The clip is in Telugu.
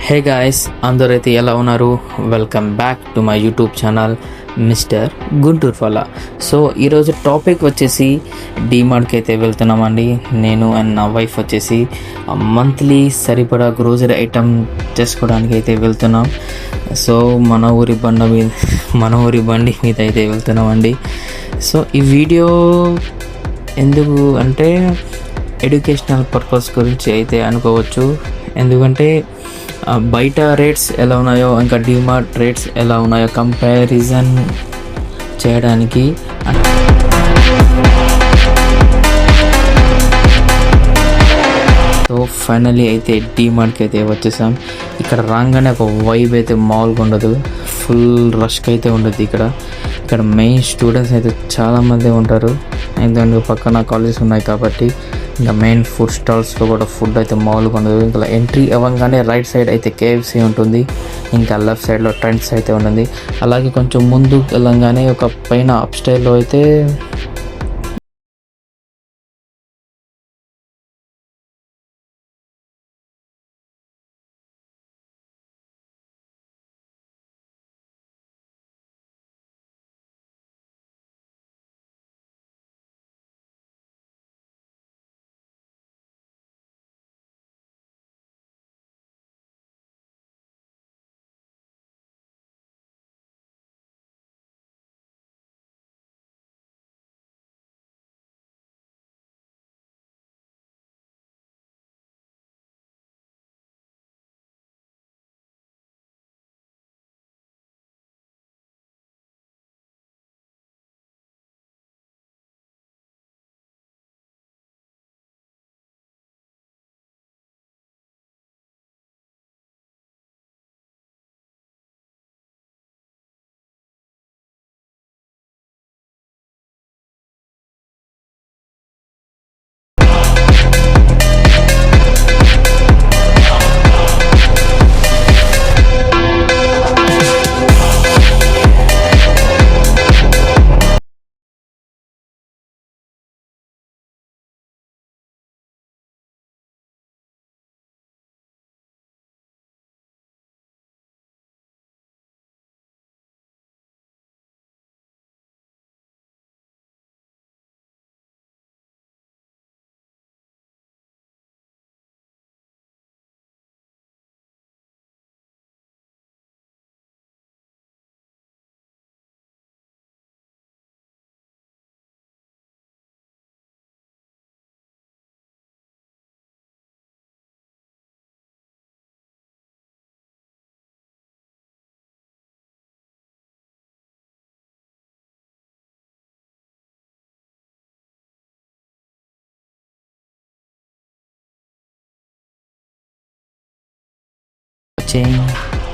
హే గాయస్, అందరైతే ఎలా ఉన్నారు? Welcome back to my YouTube channel mister Guntur ఫల. సో ఈరోజు టాపిక్ వచ్చేసి డీమార్ట్కి అయితే వెళ్తున్నామండి. నేను అండ్ నా వైఫ్ వచ్చేసి మంత్లీ సరిపడా గ్రోసరీ ఐటమ్ చేసుకోవడానికి అయితే వెళ్తున్నాం. సో మన ఊరి బండి మీద అయితే వెళ్తున్నామండి. సో ఈ వీడియో ఎందుకు అంటే ఎడ్యుకేషనల్ పర్పస్ గురించి అయితే అనుకోవచ్చు. ఎందుకంటే బయట రేట్స్ ఎలా ఉన్నాయో ఇంకా డీమార్ట్ రేట్స్ ఎలా ఉన్నాయో కంపారిజన్ చేయడానికి. సో ఫైనలీ అయితే డీమార్ట్కి అయితే వచ్చేసాం. ఇక్కడ రాగానే ఒక వైబ్ అయితే మామూలుగా ఉండదు, ఫుల్ రష్గా అయితే ఉండదు. ఇక్కడ మెయిన్ స్టూడెంట్స్ అయితే చాలామంది ఉంటారు, ఎందుకంటే పక్కన కాలేజెస్ ఉన్నాయి కాబట్టి. ఇంకా మెయిన్ ఫుడ్ స్టాల్స్లో కూడా ఫుడ్ అయితే మామూలుగా ఉండదు. ఇంకా ఎంట్రీ అవ్వగానే రైట్ సైడ్ అయితే కేఎఫ్సీ ఉంటుంది, ఇంకా లెఫ్ట్ సైడ్లో ట్రెండ్స్ అయితే ఉంటుంది. అలాగే కొంచెం ముందుకు వెళ్ళంగానే ఒక పైన అప్ స్టైల్లో అయితే వచ్చే